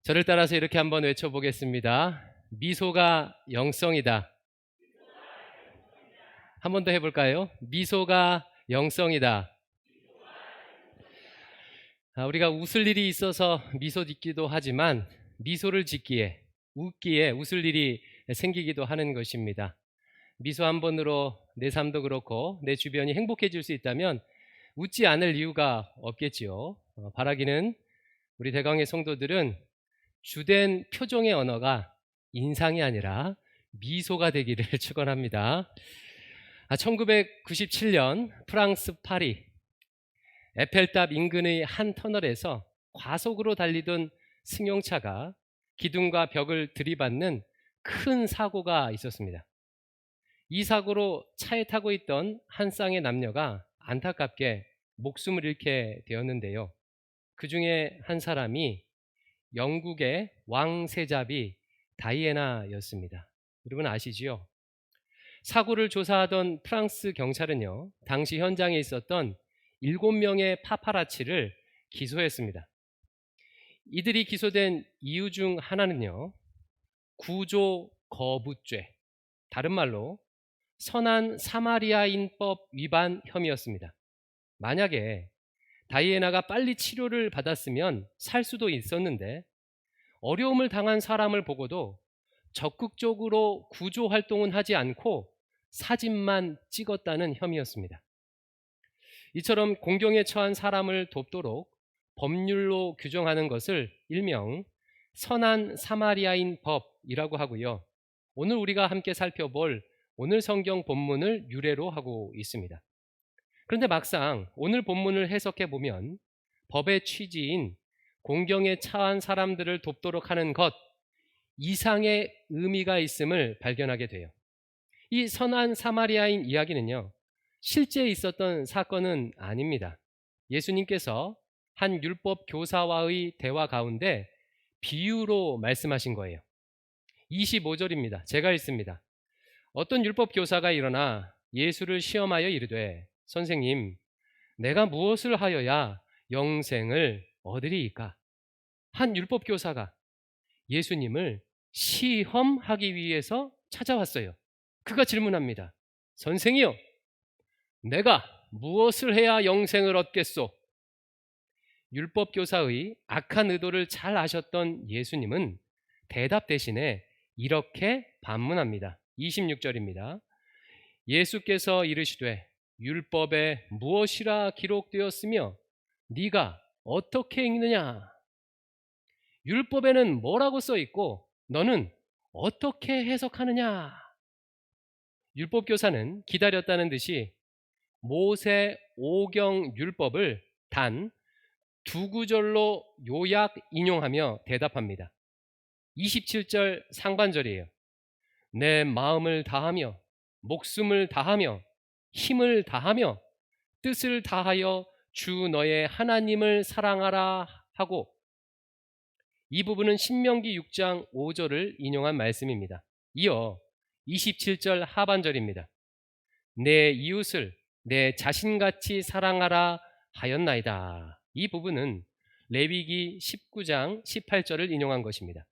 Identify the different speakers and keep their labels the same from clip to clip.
Speaker 1: 저를 따라서 이렇게 한번 외쳐보겠습니다. 미소가 영성이다. 한 번 더 해볼까요? 미소가 영성이다. 우리가 웃을 일이 있어서 미소 짓기도 하지만 미소를 짓기에, 웃기에 웃을 일이 생기기도 하는 것입니다. 미소 한 번으로 내 삶도 그렇고 내 주변이 행복해질 수 있다면 웃지 않을 이유가 없겠지요. 바라기는 우리 대강의 성도들은 주된 표정의 언어가 인상이 아니라 미소가 되기를 축원합니다. 1997년 프랑스 파리 에펠탑 인근의 한 터널에서 과속으로 달리던 승용차가 기둥과 벽을 들이받는 큰 사고가 있었습니다. 이 사고로 차에 타고 있던 한 쌍의 남녀가 안타깝게 목숨을 잃게 되었는데요. 그 중에 한 사람이 영국의 왕세자비 다이애나였습니다. 여러분 아시지요? 사고를 조사하던 프랑스 경찰은요, 당시 현장에 있었던 7명의 파파라치를 기소했습니다. 이들이 기소된 이유 중 하나는요, 구조 거부죄, 다른 말로 선한 사마리아인법 위반 혐의였습니다. 만약에 다이애나가 빨리 치료를 받았으면 살 수도 있었는데 어려움을 당한 사람을 보고도 적극적으로 구조 활동은 하지 않고 사진만 찍었다는 혐의였습니다. 이처럼 공경에 처한 사람을 돕도록 법률로 규정하는 것을 일명 선한 사마리아인 법이라고 하고요. 오늘 우리가 함께 살펴볼 오늘 성경 본문을 유래로 하고 있습니다. 그런데 막상 오늘 본문을 해석해 보면 법의 취지인 공경에 처한 사람들을 돕도록 하는 것 이상의 의미가 있음을 발견하게 돼요. 이 선한 사마리아인 이야기는요, 실제 있었던 사건은 아닙니다. 예수님께서 한 율법 교사와의 대화 가운데 비유로 말씀하신 거예요. 25절입니다. 제가 읽습니다. 어떤 율법 교사가 일어나 예수를 시험하여 이르되 선생님, 내가 무엇을 하여야 영생을 얻으리이까? 한 율법 교사가 예수님을 시험하기 위해서 찾아왔어요. 그가 질문합니다. 선생이요, 내가 무엇을 해야 영생을 얻겠소? 율법 교사의 악한 의도를 잘 아셨던 예수님은 대답 대신에 이렇게 반문합니다. 26절입니다. 예수께서 이르시되 율법에 무엇이라 기록되었으며 네가 어떻게 읽느냐? 율법에는 뭐라고 써 있고 너는 어떻게 해석하느냐? 율법 교사는 기다렸다는 듯이 모세 오경 율법을 단 두 구절로 요약 인용하며 대답합니다. 27절 상반절이에요. 내 마음을 다하며 목숨을 다하며 힘을 다하며 뜻을 다하여 주 너의 하나님을 사랑하라 하고, 이 부분은 신명기 6장 5절을 인용한 말씀입니다. 이어 27절 하반절입니다. 내 이웃을 내 자신같이 사랑하라 하였나이다. 이 부분은 레위기 19장 18절을 인용한 것입니다.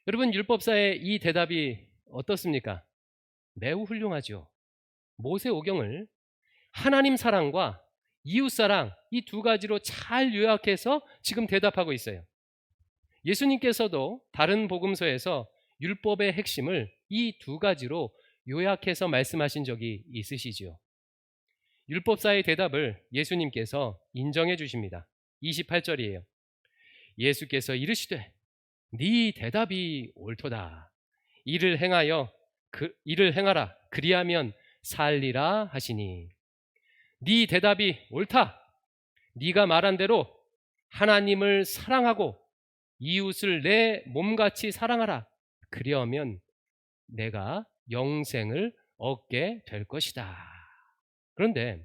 Speaker 1: 여러분, 율법사의 이 대답이 어떻습니까? 매우 훌륭하죠. 모세오경을 하나님 사랑과 이웃 사랑, 이 두 가지로 잘 요약해서 지금 대답하고 있어요. 예수님께서도 다른 복음서에서 율법의 핵심을 이 두 가지로 요약해서 말씀하신 적이 있으시지요. 율법사의 대답을 예수님께서 인정해 주십니다. 28절이에요. 예수께서 이르시되 네 대답이 옳도다. 이를 행하라. 그리하면 살리라 하시니. 네 대답이 옳다. 네가 말한 대로 하나님을 사랑하고 이웃을 내 몸같이 사랑하라. 그리하면 내가 영생을 얻게 될 것이다. 그런데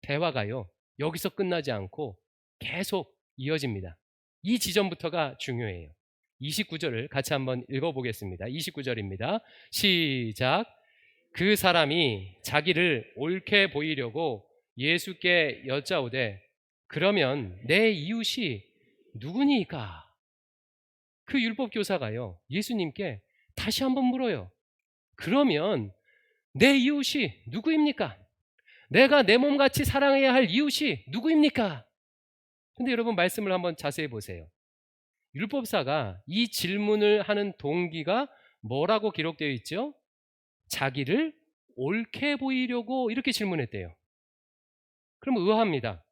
Speaker 1: 대화가요, 여기서 끝나지 않고 계속 이어집니다. 이 지점부터가 중요해요. 29절을 같이 한번 읽어보겠습니다. 29절입니다. 시작. 그 사람이 자기를 옳게 보이려고 예수께 여짜오되 그러면 내 이웃이 누구니까? 그 율법 교사가요, 예수님께 다시 한번 물어요. 그러면 내 이웃이 누구입니까? 내가 내 몸같이 사랑해야 할 이웃이 누구입니까? 근데 여러분 말씀을 한번 자세히 보세요. 율법사가 이 질문을 하는 동기가 뭐라고 기록되어 있죠? 자기를 옳게 보이려고 이렇게 질문했대요. 그럼 의아합니다.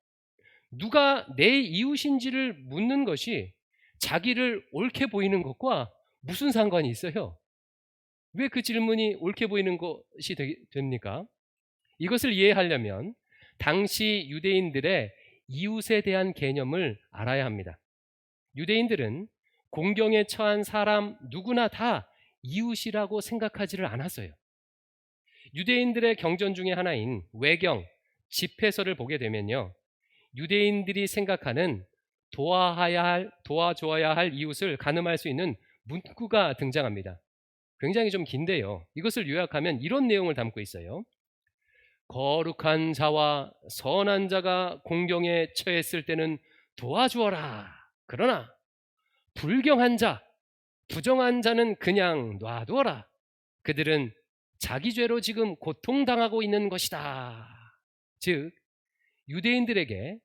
Speaker 1: 누가 내 이웃인지를 묻는 것이 자기를 옳게 보이는 것과 무슨 상관이 있어요? 왜 그 질문이 옳게 보이는 것이 됩니까? 이것을 이해하려면 당시 유대인들의 이웃에 대한 개념을 알아야 합니다. 유대인들은 공경에 처한 사람 누구나 다 이웃이라고 생각하지를 않았어요. 유대인들의 경전 중에 하나인 외경, 집회서를 보게 되면요, 유대인들이 생각하는 도와줘야 할 이웃을 가늠할 수 있는 문구가 등장합니다. 굉장히 좀 긴데요, 이것을 요약하면 이런 내용을 담고 있어요. 거룩한 자와 선한 자가 공경에 처했을 때는 도와주어라. 그러나 불경한 자, 부정한 자는 그냥 놔두어라. 그들은 자기 죄로 지금 고통당하고 있는 것이다. 즉, 유대인들에게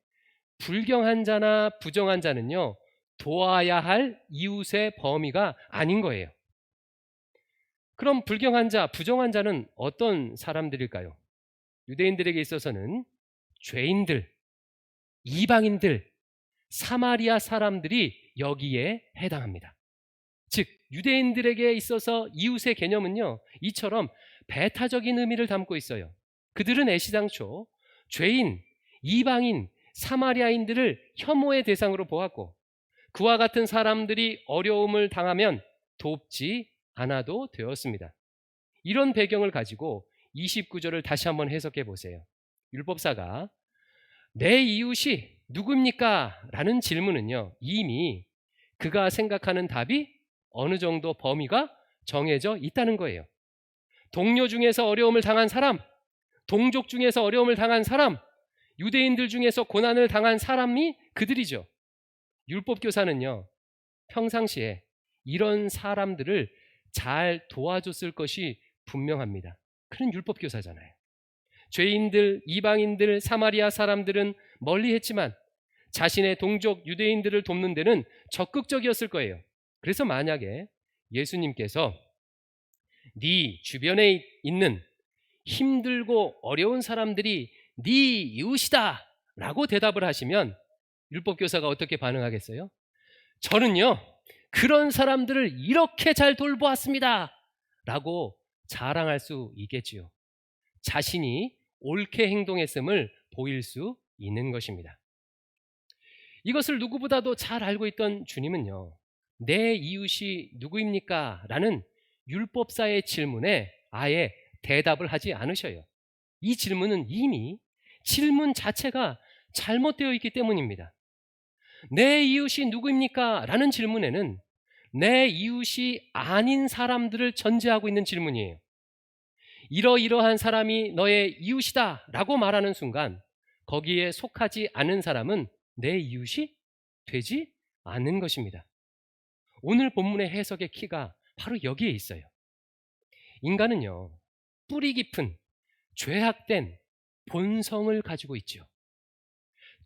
Speaker 1: 불경한 자나 부정한 자는요, 도와야 할 이웃의 범위가 아닌 거예요. 그럼 불경한 자, 부정한 자는 어떤 사람들일까요? 유대인들에게 있어서는 죄인들, 이방인들, 사마리아 사람들이 여기에 해당합니다. 즉, 유대인들에게 있어서 이웃의 개념은요, 이처럼 배타적인 의미를 담고 있어요. 그들은 애시당초 죄인, 이방인, 사마리아인들을 혐오의 대상으로 보았고, 그와 같은 사람들이 어려움을 당하면 돕지 않아도 되었습니다. 이런 배경을 가지고 29절을 다시 한번 해석해 보세요. 율법사가 내 이웃이 누굽니까? 라는 질문은요, 이미 그가 생각하는 답이 어느 정도 범위가 정해져 있다는 거예요. 동료 중에서 어려움을 당한 사람, 동족 중에서 어려움을 당한 사람, 유대인들 중에서 고난을 당한 사람이 그들이죠. 율법교사는요, 평상시에 이런 사람들을 잘 도와줬을 것이 분명합니다. 그런 율법교사잖아요. 죄인들, 이방인들, 사마리아 사람들은 멀리했지만 자신의 동족 유대인들을 돕는 데는 적극적이었을 거예요. 그래서 만약에 예수님께서 네 주변에 있는 힘들고 어려운 사람들이 네 이웃이다 라고 대답을 하시면 율법교사가 어떻게 반응하겠어요? 저는요, 그런 사람들을 이렇게 잘 돌보았습니다 라고 자랑할 수 있겠지요. 자신이 옳게 행동했음을 보일 수 있는 것입니다. 이것을 누구보다도 잘 알고 있던 주님은요, 내 이웃이 누구입니까? 라는 율법사의 질문에 아예 대답을 하지 않으셔요. 이 질문은 이미 질문 자체가 잘못되어 있기 때문입니다. 내 이웃이 누구입니까? 라는 질문에는 내 이웃이 아닌 사람들을 전제하고 있는 질문이에요. 이러이러한 사람이 너의 이웃이다 라고 말하는 순간 거기에 속하지 않은 사람은 내 이웃이 되지 않는 것입니다. 오늘 본문의 해석의 키가 바로 여기에 있어요. 인간은요, 뿌리 깊은 죄악된 본성을 가지고 있죠.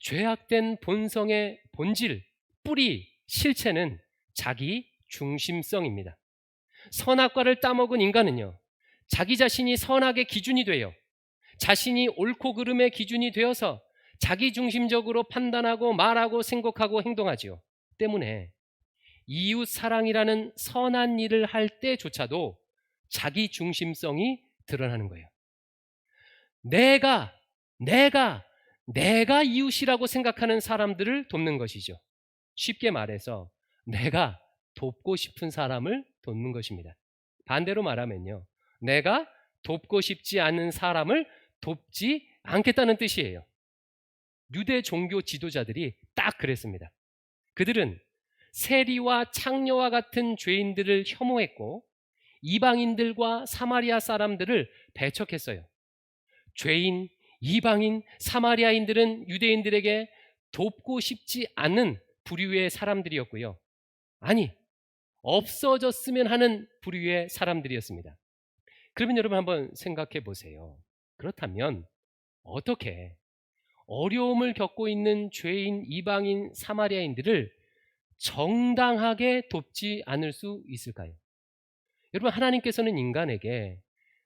Speaker 1: 죄악된 본성의 본질, 뿌리, 실체는 자기 중심성입니다. 선악과를 따먹은 인간은요, 자기 자신이 선악의 기준이 되어 자신이 옳고 그름의 기준이 되어서 자기 중심적으로 판단하고 말하고 생각하고 행동하지요. 때문에 이웃 사랑이라는 선한 일을 할 때조차도 자기 중심성이 드러나는 거예요. 내가 이웃이라고 생각하는 사람들을 돕는 것이죠. 쉽게 말해서 내가 돕고 싶은 사람을 돕는 것입니다. 반대로 말하면요, 내가 돕고 싶지 않은 사람을 돕지 않겠다는 뜻이에요. 유대 종교 지도자들이 딱 그랬습니다. 그들은 세리와 창녀와 같은 죄인들을 혐오했고 이방인들과 사마리아 사람들을 배척했어요. 죄인, 이방인, 사마리아인들은 유대인들에게 돕고 싶지 않은 부류의 사람들이었고요. 아니, 없어졌으면 하는 부류의 사람들이었습니다. 그러면 여러분 한번 생각해 보세요. 그렇다면 어떻게 어려움을 겪고 있는 죄인, 이방인, 사마리아인들을 정당하게 돕지 않을 수 있을까요? 여러분, 하나님께서는 인간에게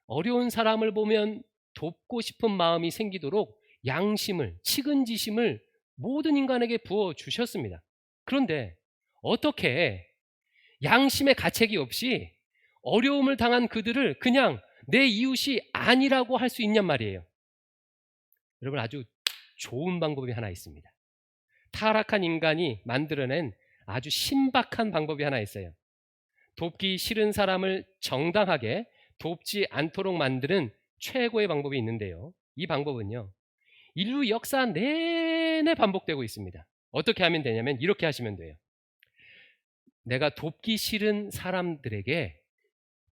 Speaker 1: 어려운 사람을 보면 돕고 싶은 마음이 생기도록 양심을, 측은지심을 모든 인간에게 부어 주셨습니다. 그런데 어떻게 양심의 가책이 없이 어려움을 당한 그들을 그냥 내 이웃이 아니라고 할 수 있냔 말이에요. 여러분, 아주 좋은 방법이 하나 있습니다. 타락한 인간이 만들어낸 아주 신박한 방법이 하나 있어요. 돕기 싫은 사람을 정당하게 돕지 않도록 만드는 최고의 방법이 있는데요. 이 방법은요, 인류 역사 내내 반복되고 있습니다. 어떻게 하면 되냐면 이렇게 하시면 돼요. 내가 돕기 싫은 사람들에게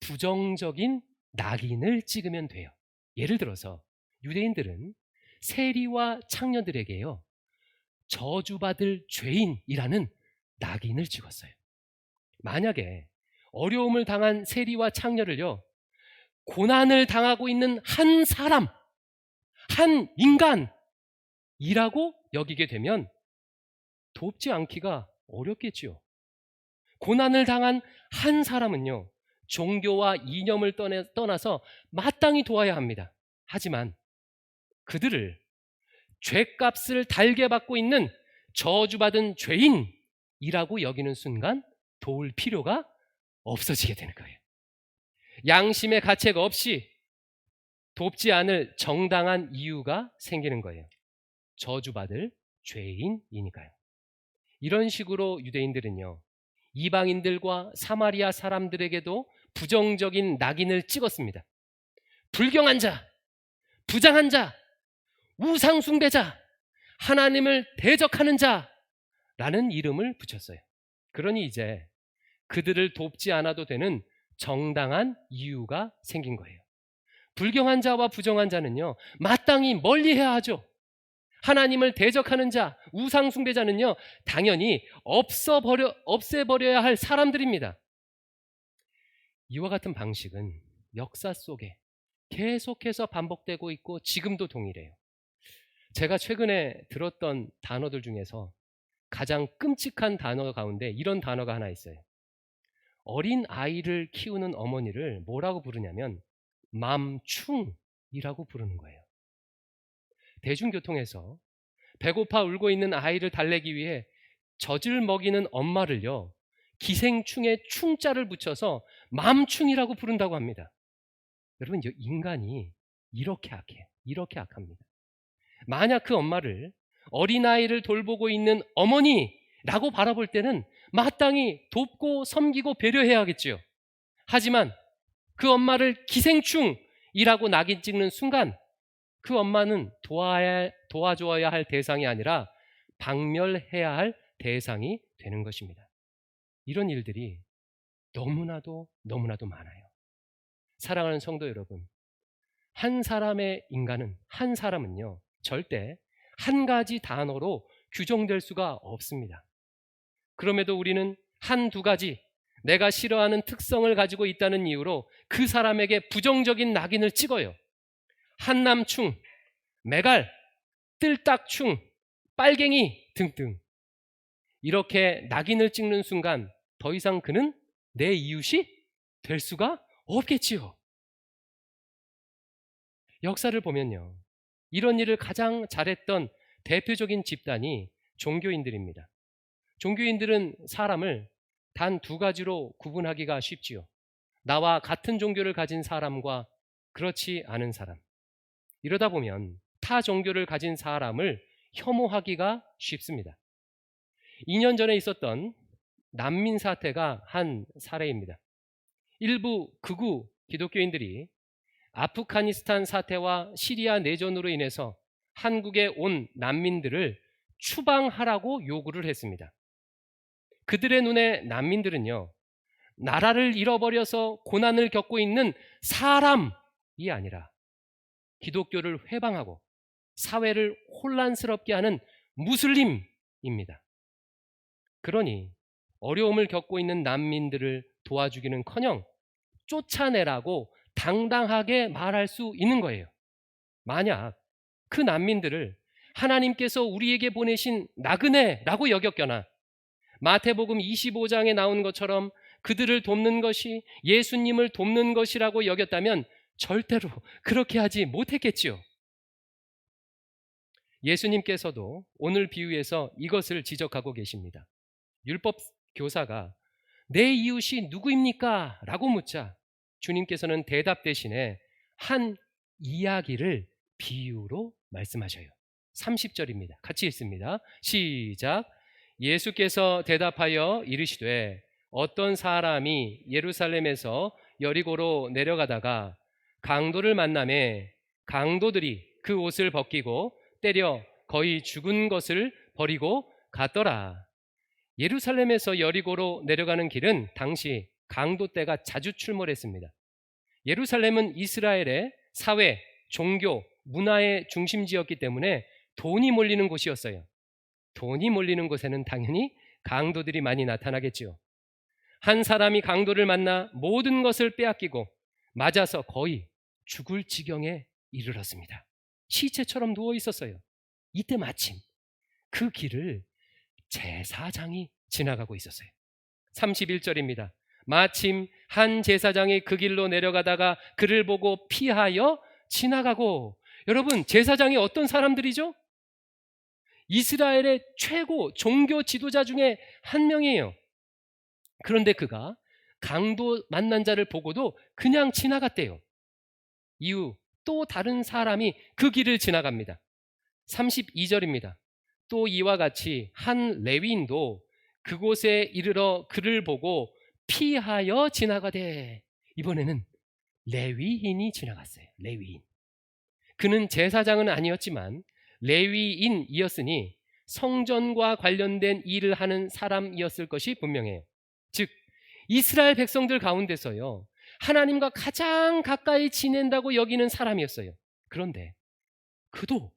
Speaker 1: 부정적인 낙인을 찍으면 돼요. 예를 들어서 유대인들은 세리와 창녀들에게요, 저주받을 죄인이라는 낙인을 찍었어요. 만약에 어려움을 당한 세리와 창녀를요, 고난을 당하고 있는 한 사람, 한 인간이라고 여기게 되면 돕지 않기가 어렵겠지요. 고난을 당한 한 사람은요, 종교와 이념을 떠나서 마땅히 도와야 합니다. 하지만 그들을 죄값을 달게 받고 있는 저주받은 죄인이라고 여기는 순간 도울 필요가 없어지게 되는 거예요. 양심의 가책 없이 돕지 않을 정당한 이유가 생기는 거예요. 저주받을 죄인이니까요. 이런 식으로 유대인들은요, 이방인들과 사마리아 사람들에게도 부정적인 낙인을 찍었습니다. 불경한 자, 부장한 자, 우상숭배자, 하나님을 대적하는 자라는 이름을 붙였어요. 그러니 이제 그들을 돕지 않아도 되는 정당한 이유가 생긴 거예요. 불경한 자와 부정한 자는요, 마땅히 멀리해야 하죠. 하나님을 대적하는 자, 우상숭배자는요, 당연히 없애버려야 할 사람들입니다. 이와 같은 방식은 역사 속에 계속해서 반복되고 있고 지금도 동일해요. 제가 최근에 들었던 단어들 중에서 가장 끔찍한 단어 가운데 이런 단어가 하나 있어요. 어린 아이를 키우는 어머니를 뭐라고 부르냐면 맘충이라고 부르는 거예요. 대중교통에서 배고파 울고 있는 아이를 달래기 위해 젖을 먹이는 엄마를요, 기생충에 충자를 붙여서 맘충이라고 부른다고 합니다. 여러분, 인간이 이렇게 악해요. 이렇게 악합니다. 만약 그 엄마를 어린아이를 돌보고 있는 어머니라고 바라볼 때는 마땅히 돕고 섬기고 배려해야겠죠. 하지만 그 엄마를 기생충이라고 낙인 찍는 순간 그 엄마는 도와줘야 할 대상이 아니라 박멸해야 할 대상이 되는 것입니다. 이런 일들이 너무나도 많아요. 사랑하는 성도 여러분, 한 사람의 인간은, 한 사람은요, 절대 한 가지 단어로 규정될 수가 없습니다. 그럼에도 우리는 한두 가지 내가 싫어하는 특성을 가지고 있다는 이유로 그 사람에게 부정적인 낙인을 찍어요. 한남충, 매갈, 뜰딱충, 빨갱이 등등. 이렇게 낙인을 찍는 순간 더 이상 그는 내 이웃이 될 수가 없겠지요. 역사를 보면요, 이런 일을 가장 잘했던 대표적인 집단이 종교인들입니다. 종교인들은 사람을 단 두 가지로 구분하기가 쉽지요. 나와 같은 종교를 가진 사람과 그렇지 않은 사람. 이러다 보면 타 종교를 가진 사람을 혐오하기가 쉽습니다. 2년 전에 있었던 난민 사태가 한 사례입니다. 일부 극우 기독교인들이 아프가니스탄 사태와 시리아 내전으로 인해서 한국에 온 난민들을 추방하라고 요구를 했습니다. 그들의 눈에 난민들은요, 나라를 잃어버려서 고난을 겪고 있는 사람이 아니라 기독교를 회방하고 사회를 혼란스럽게 하는 무슬림입니다. 그러니 어려움을 겪고 있는 난민들을 도와주기는커녕 쫓아내라고 당당하게 말할 수 있는 거예요. 만약 그 난민들을 하나님께서 우리에게 보내신 나그네라고 여겼거나 마태복음 25장에 나온 것처럼 그들을 돕는 것이 예수님을 돕는 것이라고 여겼다면 절대로 그렇게 하지 못했겠지요. 예수님께서도 오늘 비유에서 이것을 지적하고 계십니다. 율법 교사가 내 이웃이 누구입니까? 라고 묻자 주님께서는 대답 대신에 한 이야기를 비유로 말씀하셔요. 30절입니다. 같이 읽습니다. 시작. 예수께서 대답하여 이르시되 어떤 사람이 예루살렘에서 여리고로 내려가다가 강도를 만나매 강도들이 그 옷을 벗기고 때려 거의 죽은 것을 버리고 갔더라. 예루살렘에서 여리고로 내려가는 길은 당시 강도 떼가 자주 출몰했습니다. 예루살렘은 이스라엘의 사회, 종교, 문화의 중심지였기 때문에 돈이 몰리는 곳이었어요. 돈이 몰리는 곳에는 당연히 강도들이 많이 나타나겠지요. 한 사람이 강도를 만나 모든 것을 빼앗기고 맞아서 거의 죽을 지경에 이르렀습니다. 시체처럼 누워 있었어요. 이때 마침 그 길을 제사장이 지나가고 있었어요. 31절입니다. 마침 한 제사장이 그 길로 내려가다가 그를 보고 피하여 지나가고. 여러분, 제사장이 어떤 사람들이죠? 이스라엘의 최고 종교 지도자 중에 한 명이에요. 그런데 그가 강도 만난 자를 보고도 그냥 지나갔대요. 이후 또 다른 사람이 그 길을 지나갑니다. 32절입니다. 또 이와 같이 한 레위인도 그곳에 이르러 그를 보고 피하여 지나가되. 이번에는 레위인이 지나갔어요. 레위인. 그는 제사장은 아니었지만 레위인이었으니 성전과 관련된 일을 하는 사람이었을 것이 분명해요. 즉 이스라엘 백성들 가운데서요 하나님과 가장 가까이 지낸다고 여기는 사람이었어요. 그런데 그도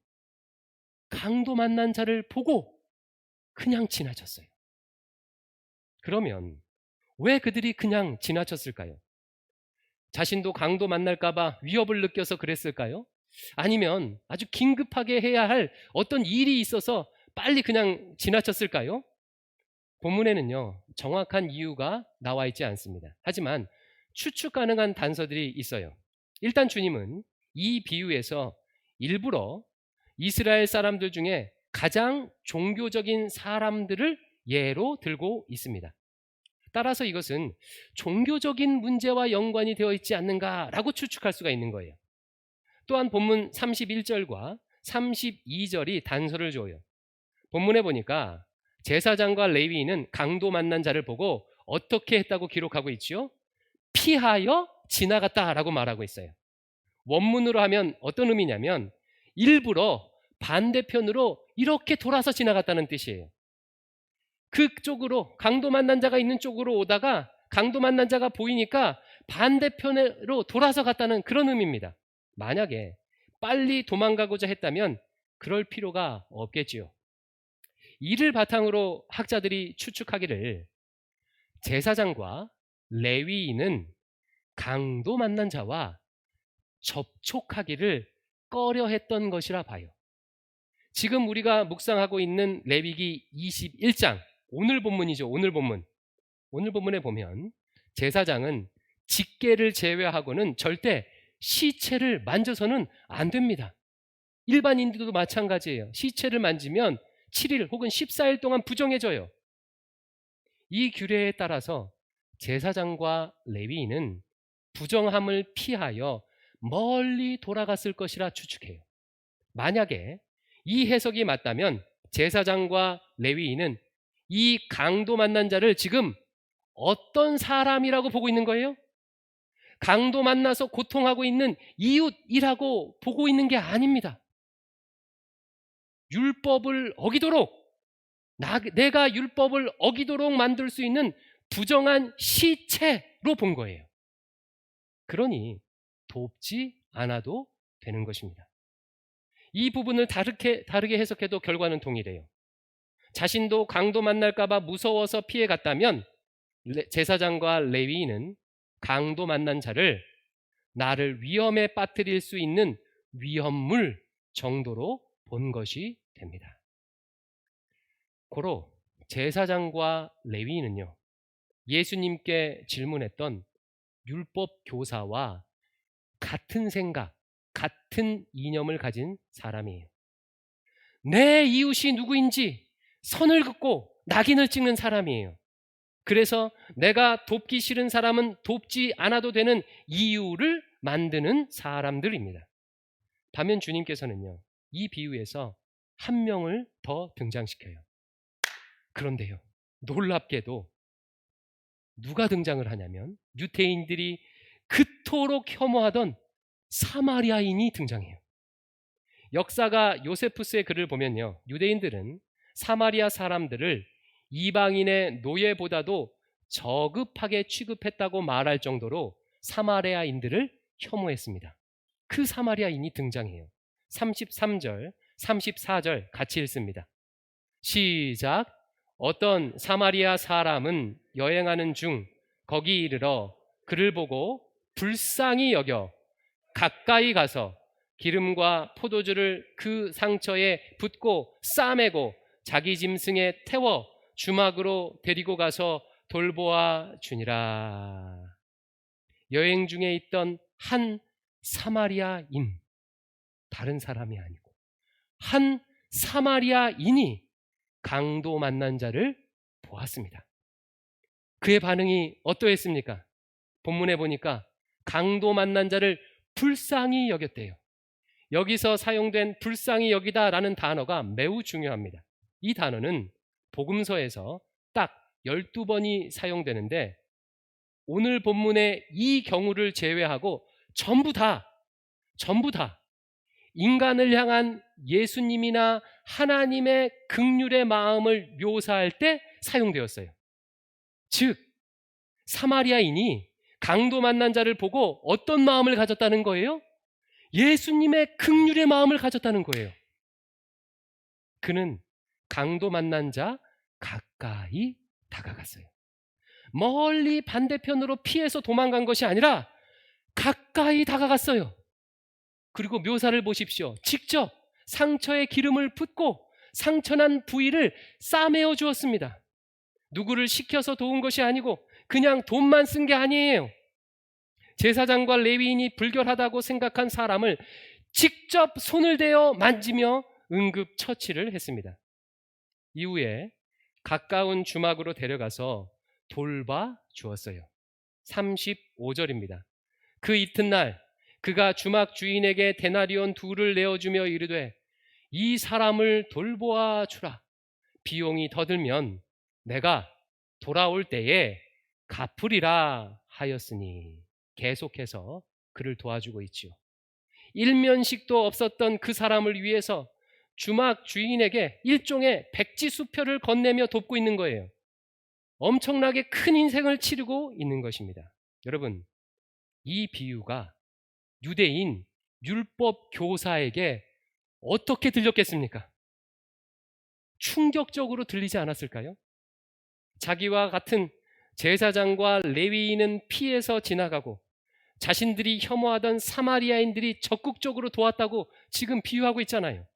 Speaker 1: 강도 만난 자를 보고 그냥 지나쳤어요. 그러면 왜 그들이 그냥 지나쳤을까요? 자신도 강도 만날까봐 위협을 느껴서 그랬을까요? 아니면 아주 긴급하게 해야 할 어떤 일이 있어서 빨리 그냥 지나쳤을까요? 본문에는요 정확한 이유가 나와 있지 않습니다. 하지만 추측 가능한 단서들이 있어요. 일단 주님은 이 비유에서 일부러 이스라엘 사람들 중에 가장 종교적인 사람들을 예로 들고 있습니다. 따라서 이것은 종교적인 문제와 연관이 되어 있지 않는가라고 추측할 수가 있는 거예요. 또한 본문 31절과 32절이 단서를 줘요. 본문에 보니까 제사장과 레위인은 강도 만난 자를 보고 어떻게 했다고 기록하고 있죠? 피하여 지나갔다라고 말하고 있어요. 원문으로 하면 어떤 의미냐면 일부러 반대편으로 이렇게 돌아서 지나갔다는 뜻이에요. 그쪽으로 강도 만난 자가 있는 쪽으로 오다가 강도 만난 자가 보이니까 반대편으로 돌아서 갔다는 그런 의미입니다. 만약에 빨리 도망가고자 했다면 그럴 필요가 없겠지요. 이를 바탕으로 학자들이 추측하기를 제사장과 레위인은 강도 만난 자와 접촉하기를 꺼려했던 것이라 봐요. 지금 우리가 묵상하고 있는 레위기 21장, 오늘 본문이죠. 오늘 본문. 오늘 본문에 보면 제사장은 직계를 제외하고는 절대 시체를 만져서는 안 됩니다. 일반인들도 마찬가지예요. 시체를 만지면 7일 혹은 14일 동안 부정해져요. 이 규례에 따라서 제사장과 레위인은 부정함을 피하여 멀리 돌아갔을 것이라 추측해요. 만약에 이 해석이 맞다면 제사장과 레위인은 이 강도 만난 자를 지금 어떤 사람이라고 보고 있는 거예요? 강도 만나서 고통하고 있는 이웃이라고 보고 있는 게 아닙니다. 율법을 어기도록, 내가 율법을 어기도록 만들 수 있는 부정한 시체로 본 거예요. 그러니 돕지 않아도 되는 것입니다. 이 부분을 다르게 해석해도 결과는 동일해요. 자신도 강도 만날까봐 무서워서 피해갔다면 제사장과 레위인은 강도 만난 자를 나를 위험에 빠뜨릴 수 있는 위험물 정도로 본 것이 됩니다. 고로 제사장과 레위인은요, 예수님께 질문했던 율법 교사와 같은 생각, 같은 이념을 가진 사람이에요. 내 이웃이 누구인지 선을 긋고 낙인을 찍는 사람이에요. 그래서 내가 돕기 싫은 사람은 돕지 않아도 되는 이유를 만드는 사람들입니다. 반면 주님께서는요, 이 비유에서 한 명을 더 등장시켜요. 그런데요, 놀랍게도 누가 등장을 하냐면 유대인들이 그토록 혐오하던 사마리아인이 등장해요. 역사가 요세푸스의 글을 보면요, 유대인들은 사마리아 사람들을 이방인의 노예보다도 저급하게 취급했다고 말할 정도로 사마리아인들을 혐오했습니다. 그 사마리아인이 등장해요. 33절, 34절 같이 읽습니다. 시작. 어떤 사마리아 사람은 여행하는 중 거기 이르러 그를 보고 불쌍히 여겨 가까이 가서 기름과 포도주를 그 상처에 붓고 싸매고 자기 짐승에 태워 주막으로 데리고 가서 돌보아 주니라. 여행 중에 있던 한 사마리아인, 다른 사람이 아니고 한 사마리아인이 강도 만난 자를 보았습니다. 그의 반응이 어떠했습니까? 본문에 보니까 강도 만난 자를 불쌍히 여겼대요. 여기서 사용된 불쌍히 여기다라는 단어가 매우 중요합니다. 이 단어는 복음서에서 딱 12번이 사용되는데 오늘 본문의 이 경우를 제외하고 전부 다 인간을 향한 예수님이나 하나님의 긍휼의 마음을 묘사할 때 사용되었어요. 즉 사마리아인이 강도 만난 자를 보고 어떤 마음을 가졌다는 거예요? 예수님의 긍휼의 마음을 가졌다는 거예요. 그는 강도 만난 자 가까이 다가갔어요. 멀리 반대편으로 피해서 도망간 것이 아니라 가까이 다가갔어요. 그리고 묘사를 보십시오. 직접 상처에 기름을 붓고 상처난 부위를 싸매어 주었습니다. 누구를 시켜서 도운 것이 아니고 그냥 돈만 쓴 게 아니에요. 제사장과 레위인이 불결하다고 생각한 사람을 직접 손을 대어 만지며 응급처치를 했습니다. 이후에 가까운 주막으로 데려가서 돌봐 주었어요. 35절입니다. 그 이튿날 그가 주막 주인에게 데나리온 2를 내어주며 이르되 이 사람을 돌보아 주라. 비용이 더 들면 내가 돌아올 때에 갚으리라 하였으니. 계속해서 그를 도와주고 있지요. 일면식도 없었던 그 사람을 위해서 주막 주인에게 일종의 백지수표를 건네며 돕고 있는 거예요. 엄청나게 큰 인생을 치르고 있는 것입니다. 여러분, 이 비유가 유대인 율법 교사에게 어떻게 들렸겠습니까? 충격적으로 들리지 않았을까요? 자기와 같은 제사장과 레위인은 피해서 지나가고 자신들이 혐오하던 사마리아인들이 적극적으로 도왔다고 지금 비유하고 있잖아요.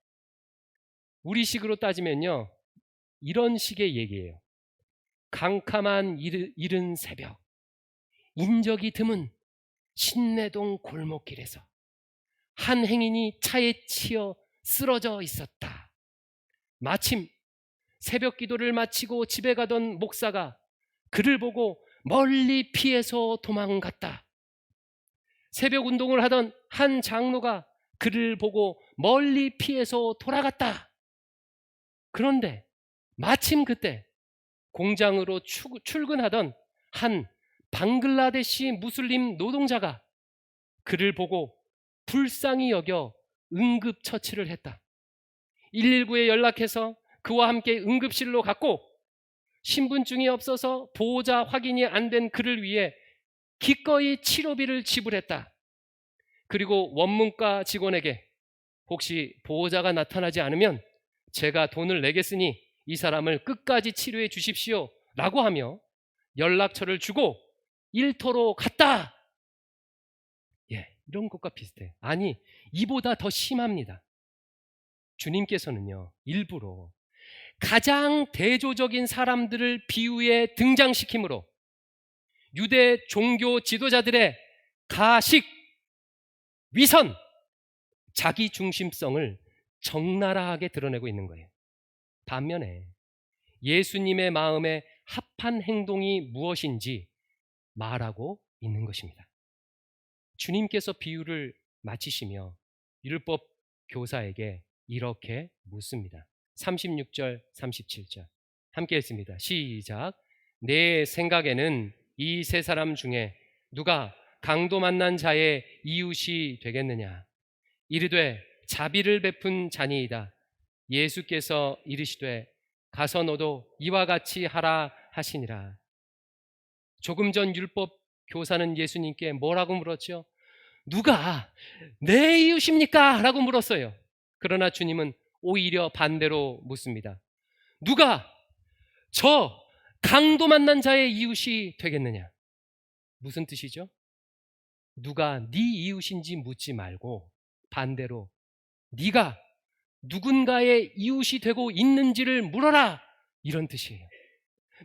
Speaker 1: 우리식으로 따지면요, 이런 식의 얘기예요. 캄캄한 이른 새벽, 인적이 드문 신내동 골목길에서 한 행인이 차에 치여 쓰러져 있었다. 마침 새벽 기도를 마치고 집에 가던 목사가 그를 보고 멀리 피해서 도망갔다. 새벽 운동을 하던 한 장로가 그를 보고 멀리 피해서 돌아갔다. 그런데 마침 그때 공장으로 출근하던 한 방글라데시 무슬림 노동자가 그를 보고 불쌍히 여겨 응급처치를 했다. 119에 연락해서 그와 함께 응급실로 갔고 신분증이 없어서 보호자 확인이 안 된 그를 위해 기꺼이 치료비를 지불했다. 그리고 원문과 직원에게 혹시 보호자가 나타나지 않으면 제가 돈을 내겠으니 이 사람을 끝까지 치료해 주십시오 라고 하며 연락처를 주고 일터로 갔다. 이런 것과 비슷해요. 아니, 이보다 더 심합니다. 주님께서는요, 일부러 가장 대조적인 사람들을 비유에 등장시킴으로 유대 종교 지도자들의 가식, 위선, 자기 중심성을 적나라하게 드러내고 있는 거예요. 반면에 예수님의 마음에 합한 행동이 무엇인지 말하고 있는 것입니다. 주님께서 비유를 마치시며 율법 교사에게 이렇게 묻습니다. 36절, 37절 함께 읽습니다. 시작. 내 생각에는 이 세 사람 중에 누가 강도 만난 자의 이웃이 되겠느냐? 이르되 자비를 베푼 자니이다. 예수께서 이르시되 가서 너도 이와 같이 하라 하시니라. 조금 전 율법 교사는 예수님께 뭐라고 물었죠? 누가 내 이웃입니까? 라고 물었어요. 그러나 주님은 오히려 반대로 묻습니다. 누가 저 강도 만난 자의 이웃이 되겠느냐? 무슨 뜻이죠? 누가 네 이웃인지 묻지 말고 반대로 네가 누군가의 이웃이 되고 있는지를 물어라, 이런 뜻이에요.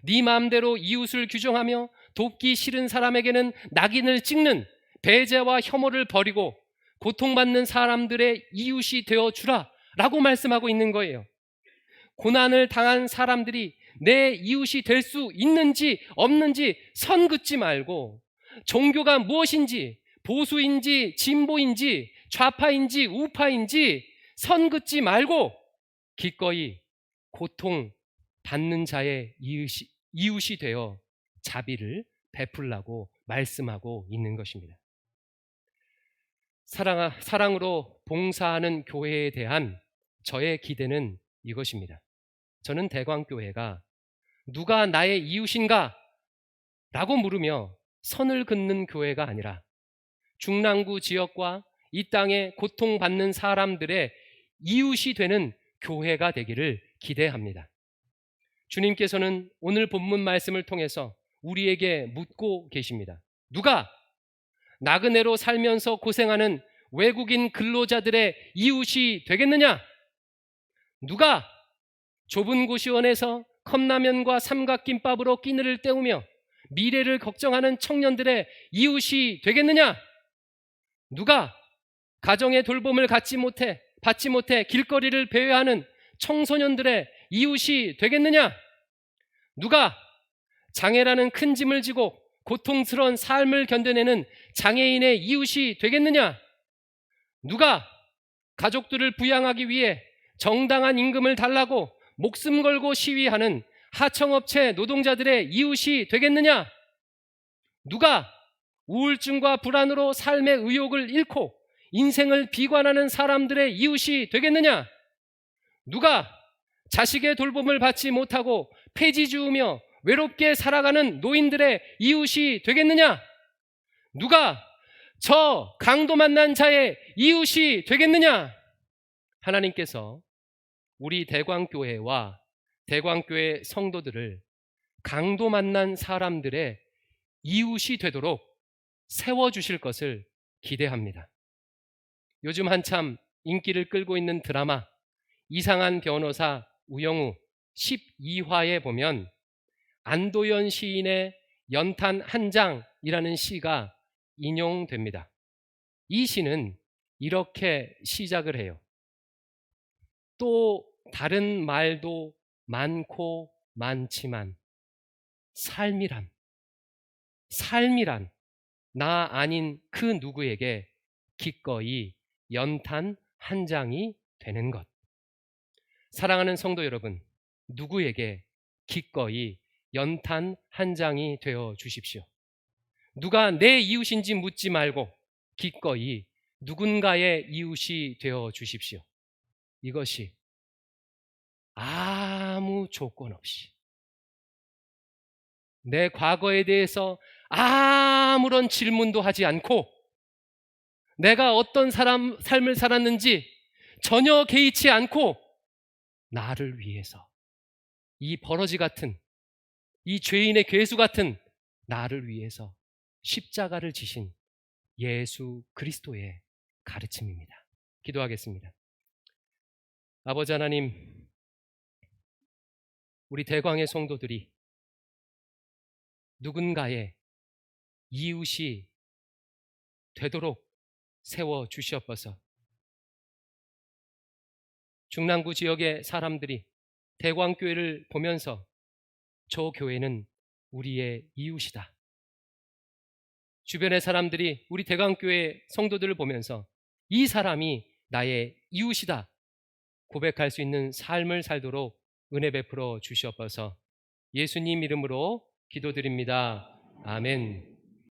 Speaker 1: 네 마음대로 이웃을 규정하며 돕기 싫은 사람에게는 낙인을 찍는 배제와 혐오를 버리고 고통받는 사람들의 이웃이 되어주라 라고 말씀하고 있는 거예요. 고난을 당한 사람들이 내 이웃이 될 수 있는지 없는지 선 긋지 말고 종교가 무엇인지, 보수인지 진보인지 좌파인지 우파인지 선 긋지 말고 기꺼이 고통받는 자의 이웃이 되어 자비를 베풀라고 말씀하고 있는 것입니다. 사랑으로 봉사하는 교회에 대한 저의 기대는 이것입니다. 저는 대광교회가 누가 나의 이웃인가? 라고 물으며 선을 긋는 교회가 아니라 중랑구 지역과 이 땅에 고통받는 사람들의 이웃이 되는 교회가 되기를 기대합니다. 주님께서는 오늘 본문 말씀을 통해서 우리에게 묻고 계십니다. 누가 나그네로 살면서 고생하는 외국인 근로자들의 이웃이 되겠느냐? 누가 좁은 고시원에서 컵라면과 삼각김밥으로 끼니를 때우며 미래를 걱정하는 청년들의 이웃이 되겠느냐? 누가 가정의 돌봄을 받지 못해 길거리를 배회하는 청소년들의 이웃이 되겠느냐? 누가 장애라는 큰 짐을 지고 고통스러운 삶을 견뎌내는 장애인의 이웃이 되겠느냐? 누가 가족들을 부양하기 위해 정당한 임금을 달라고 목숨 걸고 시위하는 하청업체 노동자들의 이웃이 되겠느냐? 누가 우울증과 불안으로 삶의 의욕을 잃고 인생을 비관하는 사람들의 이웃이 되겠느냐? 누가 자식의 돌봄을 받지 못하고 폐지 주우며 외롭게 살아가는 노인들의 이웃이 되겠느냐? 누가 저 강도 만난 자의 이웃이 되겠느냐? 하나님께서 우리 대광교회와 대광교회 성도들을 강도 만난 사람들의 이웃이 되도록 세워주실 것을 기대합니다. 요즘 한참 인기를 끌고 있는 드라마 이상한 변호사 우영우 12화에 보면 안도연 시인의 연탄 한 장이라는 시가 인용됩니다. 이 시는 이렇게 시작을 해요. 또 다른 말도 많고 많지만 삶이란 나 아닌 그 누구에게 기꺼이 연탄 한 장이 되는 것. 사랑하는 성도 여러분, 누구에게 기꺼이 연탄 한 장이 되어 주십시오. 누가 내 이웃인지 묻지 말고 기꺼이 누군가의 이웃이 되어 주십시오. 이것이 아무 조건 없이 내 과거에 대해서 아무런 질문도 하지 않고 내가 어떤 삶을 살았는지 전혀 개의치 않고 나를 위해서 이 버러지 같은, 이 죄인의 괴수 같은 나를 위해서 십자가를 지신 예수 그리스도의 가르침입니다. 기도하겠습니다. 아버지 하나님, 우리 대광의 성도들이 누군가의 이웃이 되도록 세워 주시옵소서. 중랑구 지역의 사람들이 대광교회를 보면서 저 교회는 우리의 이웃이다. 주변의 사람들이 우리 대광교회 성도들을 보면서 이 사람이 나의 이웃이다 고백할 수 있는 삶을 살도록 은혜 베풀어 주시옵소서. 예수님 이름으로 기도드립니다. 아멘.